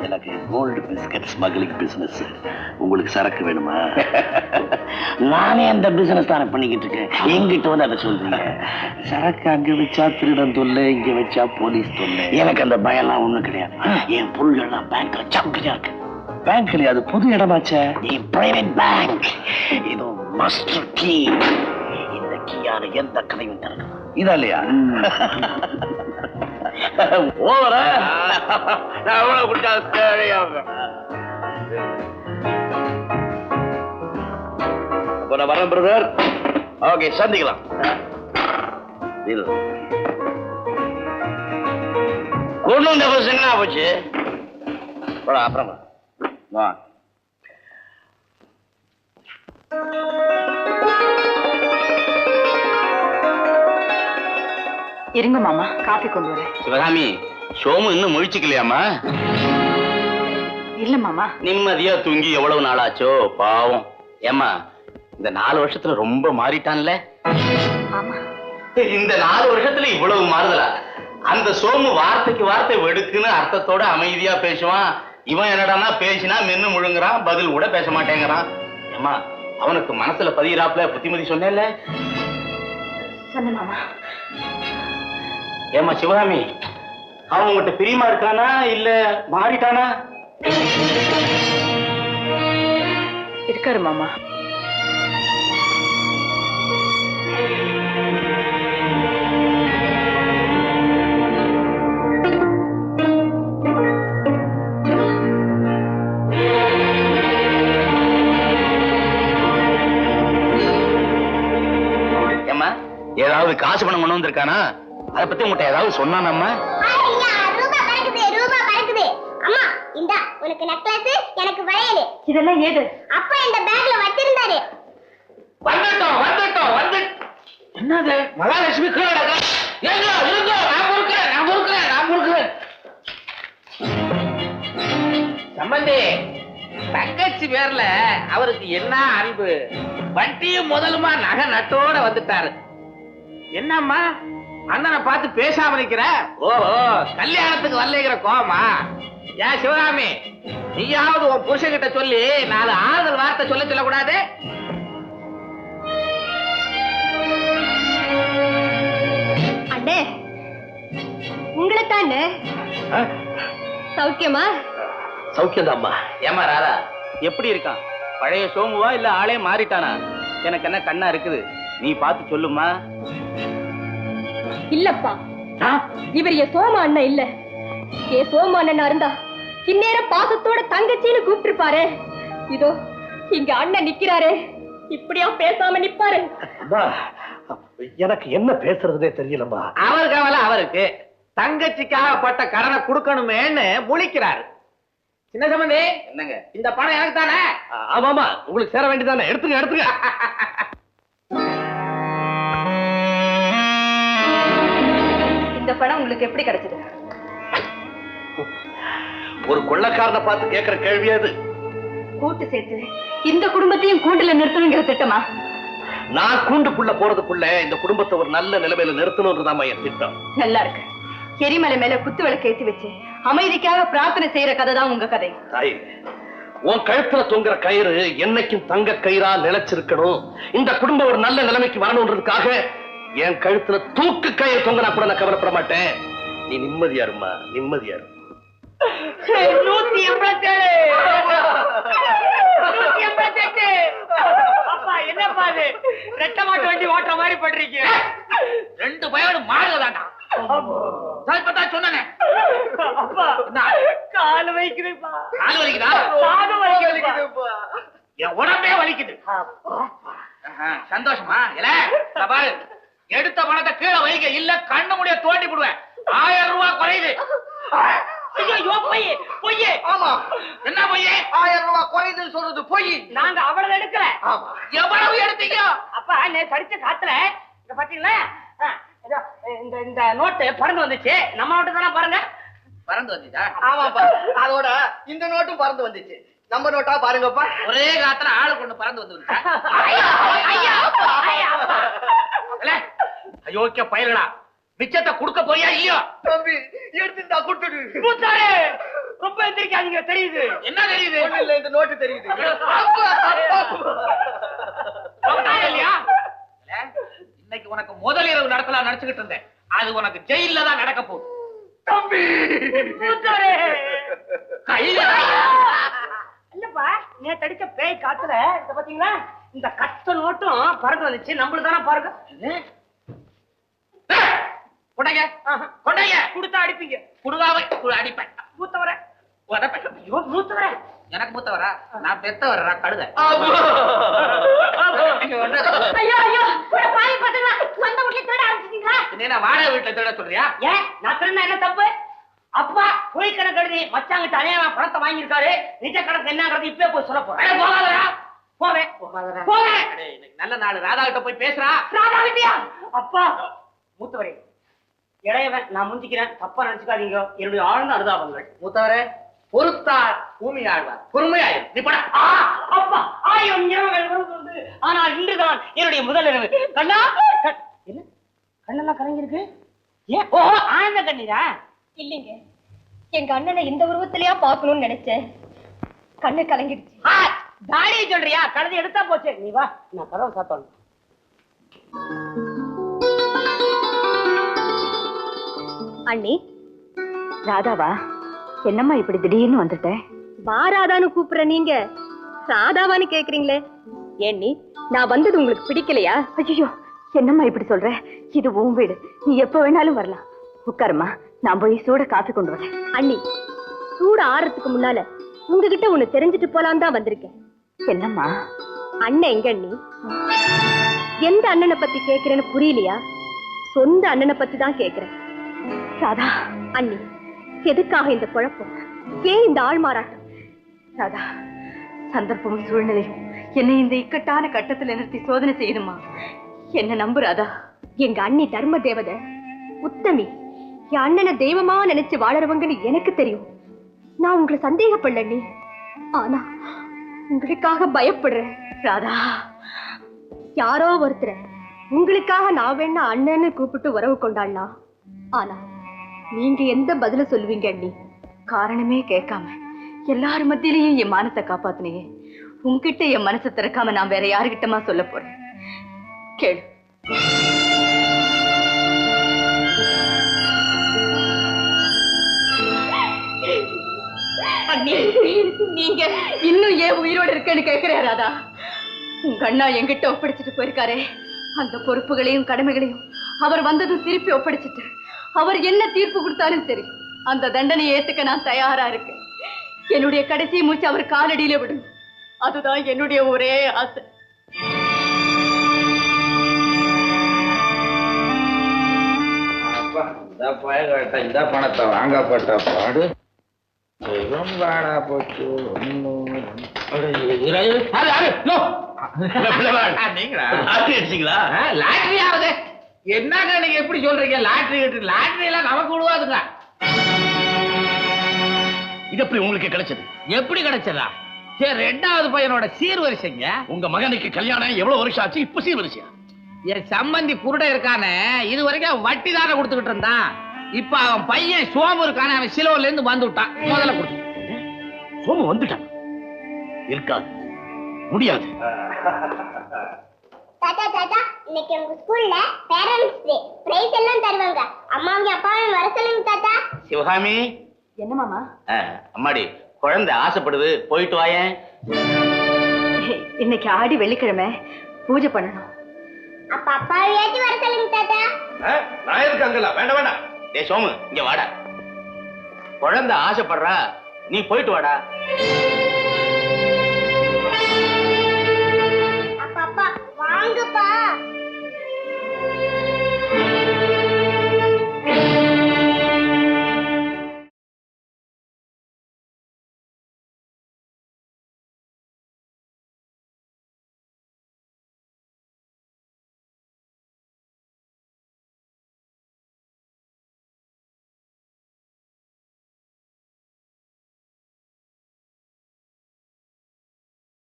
எனக்கு gold biscuit smuggling business. உங்களுக்கு சரக்கு வேணுமா? நானே அந்த பிசினஸ் தானே பண்ணிக்கிட்டு இருக்கேன். எங்கிட்ட வந்து அதை சொல்றீங்க? சரக்கு அங்க வச்சா திருடன் தொல்லை, இங்க வச்சா போலீஸ் தொல்லை. எனக்கு அந்த பயம்லாம் ஒண்ணும் கிடையாது. என் பொருள்கள்லாம் பேங்க்ல சம்பியா இருக்கு. பேங்க் கிடையாது, புது இடமாச்சே. Private bank. இது மாஸ்டர் கீ. இந்த கீயான எந்த கதையும் தரணும். இதா இல்லையா? ஓவரா நான் எவ்வளவு குடிச்சா அப்ப நான் வரேன் பிரதர். ஓகே, சந்திக்கலாம். கொண்டு வந்த பசங்க போச்சு. அப்புறமா வா. இருங்க மாமா, காஃபி கொண்டு வரேன். சிவகாமி, சோமு இன்னும் முழிச்சுக்கலையாமா? இல்ல மாமா. நிம்மதியா தூங்கி எவ்வளவு நாள் ஆச்சோ, பாவம். ஏமா, இந்த 4 வருஷத்துல ரொம்ப மாறிட்டான்ல? ஆமா. இந்த 4 வருஷத்துல இவ்வளவு மாறுதலா? அந்த சோமு வார்த்தைக்கு வார்த்தை வெடுக்குன்னு அர்த்தத்தோட அமைதியா பேசுவான். இவன் என்னடானா பேசினா மென்னு முழுங்குறான், பதில் கூட பேச மாட்டேங்கிறான். ஏமா, அவனுக்கு மனசுல பதிகிறாப்ல புத்திமதி சொன்னேன்ல? சொன்ன மாமா. ஏமா சிவகாமி, அவன் உங்ககிட்ட பிரியமா இருக்கானா இல்ல மாறிட்டானா? இருக்காரு மாமா. ஏமா, ஏதாவது காசு பணம் கொண்டு வந்திருக்கானா? அதை பத்தி உங்ககிட்ட ஏதாவது சொன்னானம்மா? அம்மா, இந்த உனக்கு நெக்லஸ், எனக்கு வளையல். இதெல்லாம் ஏது? அப்பா இந்த பேக்ல வச்சிருந்தாரு. வந்து என்னது? மகாலட்சுமி கீழே ஏங்க இருங்க, நான் பொறுக்கிறேன். சம்பந்தி, தங்கச்சி பேர்ல அவருக்கு என்ன அன்பு! வண்டியும் முதலுமா நகை நட்டோட வந்துட்டாரு. என்னம்மா அண்ணனை பார்த்து பேசாம நிக்கிற? ஓஹோ, கல்யாணத்துக்கு வரலைங்கிற கோவமா? ஏன் சிவகாமி, நீயாவது உன் புருஷன்கிட்ட சொல்லி 4 ஆறுதல் வார்த்தை சொல்லக்கூடாது? அண்ணே, உங்களைத்தானே. சௌக்கியமா? சௌக்கியதாம்மா. ஏமா ராதா, எப்படி இருக்கான்? பழைய சோமுவா இல்ல ஆளே மாறிட்டானா? எனக்கு என்ன கண்ணா இருக்குது, நீ பார்த்து சொல்லுமா. இல்லப்பா, இவர் என் சோம அண்ணன் இல்ல. என் சோம அண்ணன் இருந்தா இந்நேரம் பாசத்தோட தங்கச்சின்னு கூப்பிட்டுருப்பாரு. இதோ இங்க அண்ணன் நிக்கிறாரு, இப்படியா பேசாம நிப்பாரு? எனக்கு என்ன பேசுறதுனே தெரியலம்மா. அவர் கவலை அவருக்கு, தங்கச்சிக்காக பட்ட கடனை கொடுக்கணுமேன்னு முழிக்கிறாரு. சின்ன சம்பந்தி, என்னங்க இந்த பணம் எனக்கு தானே? ஆமாமா, உங்களுக்கு சேர வேண்டியதானே. எடுத்துங்க. இந்த பணம் உங்களுக்கு எப்படி கிடைச்சது? ஒரு கொள்ளக்காரனை பார்த்து கேட்கிற கேள்வி அது. கூட்டு சேர்த்து இந்த குடும்பத்தையும் கூண்டுல நிறுத்தணுங்கிற திட்டமா? நான் கூண்டுக்குள்ள போறதுக்குள்ள இந்த குடும்பத்தை ஒரு நல்ல நிலைமையில நிறுத்தணும்ன்றதாமா என் திட்டம். நல்லா இருக்கு. எரிமலை மேல குத்து விளக்கு ஏத்தி வச்சு அமைதிக்காக பிரார்த்தனை செய்யற கதை தான் உங்க கதை. தாய், உன் கழுத்துல தொங்குற கயிறு என்னைக்கும் தங்க கயிறா நிலைச்சிருக்கணும். இந்த குடும்பம் ஒரு நல்ல நிலைமைக்கு வரணும்ன்றதுக்காக என் கழுத்துல தூக்கு கயிறு தொங்கினா கூட நான் கவலைப்பட மாட்டேன். நீ நிம்மதியா இருமா, நிம்மதியா இரு. 187. அப்பா, என்னப்பா இது? ரெட்ட மாட்டு வண்டி ஓட்டுற மாதிரி பண்றீங்க. 2 பயனும் மாறுதாண்டா. இப்பதான் சொன்னேன். கால் வலிக்குதுப்பா. கால் வலிக்குதா? காது வலிக்குதுப்பா. என் உடம்பே வலிக்குது. சந்தோஷமா? இல்ல பாரு, எடுத்த பணத்தை கீழே வைக்க, இல்ல கண்ணு முடிய தோண்டி போடுவேன். 1000 ரூபாய் குறையுது. ஆமா, என்ன பொய்? 1000 ரூபாய் குறையுதுன்னு சொல்றது பொய். நாங்க அவ்வளவு எடுக்கல. எவ்வளவு எடுத்தீங்க? அப்பா கடிச்ச காத்துல பாத்தீங்களா, இந்த நோட்டு பறந்து வந்துச்சு. நம்ம நோட்டு தானே பாருங்க. பறந்து வந்துச்சா? ஆமாப்பா, அதோட இந்த நோட்டும் பறந்து வந்துச்சு. நம்ம நோட்டா பாருங்கப்பா. ஒரே காத்துல ஆளு கொண்டு பறந்து வந்து அயோக்கிய பயலடா, மிச்சத்தை கொடுக்க போறியா இல்லையோ? தம்பி எடுத்துட்டா கொடுத்துடு. மூத்தாரே, ரொம்ப எந்திரிக்காதீங்க. தெரியுது. என்ன தெரியுது? ஒண்ணும் இல்ல, இந்த நோட்டு தெரியுது. இல்லையா? இன்னைக்கு உனக்கு முதல் இரவு நடக்கலாம் நினைச்சுக்கிட்டு இருந்தேன். அது உனக்கு ஜெயில தான் நடக்க போகுது. தம்பி மூத்தாரே, கையில இல்லப்பா, நேத்து அடிச்ச பேய் காத்துல இந்த பாத்தீங்களா, இந்த கட்ட நோட்டும் பறந்து வந்துச்சு. நம்மளுக்கு தானே பாருங்க. கொண்டாங்க கொண்டாங்க. கொடுத்தா அடிப்பீங்க. குடுவாவை அடிப்பேன். மூத்தவர மூத்தவர எனக்கு மூத்தவரா? நான் பெத்தவரா கழுத. ஐயோ ஐயோ, பாய் பத்தல சொந்த வீட்ல தேட ஆரம்பிச்சீங்களா? என்ன வாடகை வீட்டுல தேட சொல்றியா? ஏன் நான் திரும்ப என்ன தப்பு? அப்பா போய் கணக்கு எழுதி மச்சாங்கிட்ட அநியாயமா பணத்தை வாங்கியிருக்காரு. நிஜ கணக்கு என்னங்கிறது இப்பவே போய் சொல்ல போறேன். போகாதரா? போவேன் போவேன். இன்னைக்கு நல்ல நாள். ராதா கிட்ட போய் பேசுறா. ராதா கிட்டயா? அப்பா மூத்தவரே, இளையவன் நான் முந்திக்கிறேன், தப்பா நினைச்சுக்காதீங்க. என்னுடைய ஆழ்ந்த அனுதாபங்கள். மூத்தவரே, பொறுத்தார் பூமி ஆழ்வார். பொறுமையாயிரும். நீ பட. அப்பா 1000 இரவுகள் வருது. ஆனால் இன்றுதான் என்னுடைய முதல் இரவு. கண்ணா என்ன கண்ணெல்லாம் கலங்கி இருக்கு? ஏன்? ஓ, ஆழ்ந்த கண்ணீரா? இல்லைங்க, எங்க அண்ணனை இந்த உருவத்திலேயா பார்க்கணும்னு நினைச்சேன். கண்ணு கலங்கிடுச்சு. தாடியை சொல்றியா? கழுதி எடுத்தா போச்சு. நீ வா, நான் கதவை சாத்தணும். அண்ணி, ராதாவா? என்னம்மா இப்படி திடீர்னு வந்துட்டேன்? வா ராதான்னு கூப்பிடுற நீங்க ராதாவான்னு கேக்குறீங்களே. ஏன்னி, நான் வந்தது உங்களுக்கு பிடிக்கலையா? ஐயோ, என்னம்மா இப்படி சொல்ற? இது உன் வீடு, நீ எப்ப வேணாலும் வரலாம். உட்காருமா, நான் போய் சூட காஃபி கொண்டு வரேன். அண்ணி, சூட ஆறதுக்கு முன்னால உங்ககிட்ட ஒண்ணு தெரிஞ்சுட்டு போலாம் தான் வந்திருக்கேன். என்னம்மா? அண்ணன் எங்க அண்ணி? எந்த அண்ணனை பத்தி கேக்குறேன்னு புரியலையா? சொந்த அண்ணனை பத்தி தான் கேக்குறேன். ராதா, அண்ணி எதுக்காக இந்த குழப்பம்? ஏன் இந்த ஆள்மாறாட்டம்? ராதா, சந்தர்ப்பமும் சூழ்நிலையும் என்னை இந்த இக்கட்டான கட்டத்துல நிறுத்தி சோதனை செய்யணுமா? என்ன நம்பு ராதா. எங்க அண்ணி தர்ம தேவதை, உத்தமி. என் அண்ணனை தெய்வமா நினைச்சு வாழறவங்கன்னு எனக்கு தெரியும். நான் உங்களை சந்தேகப்படல அண்ணி, ஆனா உங்களுக்காக பயப்படுறேன். ராதா, யாரோ ஒருத்தர் உங்களுக்காக நான் வேணா அண்ணன்னு கூப்பிட்டு உறவு கொண்டாடலாம். ஆனா நீங்க எந்த பதில சொல்லுவீங்க அண்ணி? காரணமே கேட்காம எல்லாரும் மத்தியிலையும் என் மானத்தை காப்பாத்தினீங்க. உங்ககிட்ட என் மனசை திறக்காம நான் வேற யாருகிட்டமா சொல்ல போறேன்? கேளு. அண்ணி, நீங்க இன்னும் ஏன் உயிரோடு இருக்கேன்னு கேட்கிறேன் ராதா. உங்க அண்ணா என்கிட்ட ஒப்படைச்சிட்டு போயிருக்காரே, அந்த பொறுப்புகளையும் கடமைகளையும் அவர் வந்ததும் திருப்பி ஒப்படைச்சிட்டு அவர் என்ன தீர்ப்பு கொடுத்தாலும் சரி, அந்த தண்டனையை ஏத்துக்க நான் தயாரா இருக்கேன். என்னுடைய கடைசி மூச்சு அவர் காலடியில விடும். அதுதான் என்னுடைய ஒரே ஆசை. இந்த பணத்தை வாங்கப்பட்ட பாடு பாடா போச்சு. லாட்டரி ஆகுது. என்னங்க நீங்க எப்படி சொல்றீங்க? லாட்டரி லாட்டரி எல்லாம் நமக்கு விடுவாதுங்க. இது எப்படி உங்களுக்கு கிடைச்சது? எப்படி கிடைச்சதா? சரி, 2வது பையனோட சீர்வரிசைங்க. உங்க மகனுக்கு கல்யாணம் எவ்வளவு வருஷம் ஆச்சு? இப்ப சீர்வரிசையா? என் சம்பந்தி குருட இருக்கானே, இது வரைக்கும் வட்டி தானே கொடுத்துக்கிட்டு இருந்தான். இப்ப அவன் பையன் சோமு இருக்கானே, அவன் சிலோர்ல இருந்து வந்து விட்டான். முதல்ல கொடுத்து. சோமு வந்துட்டான்? இருக்காது, முடியாது. தாத்தா தாத்தா, இன்னைக்கு உங்க ஸ்கூல்ல பேரண்ட்ஸ் டே, பிரைஸ் எல்லாம் தருவாங்க. அம்மாங்க அப்பாவையும் வர சொல்லுங்க தாத்தா. சிவகாமி. என்ன மாமா? அம்மாடி, குழந்தை ஆசைப்படுது, போயிட்டு வாயேன். இன்னைக்கு ஆடி வெள்ளிக்கிழமை, பூஜை பண்ணணும். அப்ப அப்பாவையாச்சும் வர சொல்லுங்க தாத்தா. நான் இருக்காங்கல்ல, வேண்டாம் வேண்டாம். டேய் சோமு, இங்க வாடா. குழந்தை ஆசைப்படுறா, நீ போயிட்டு வாடா.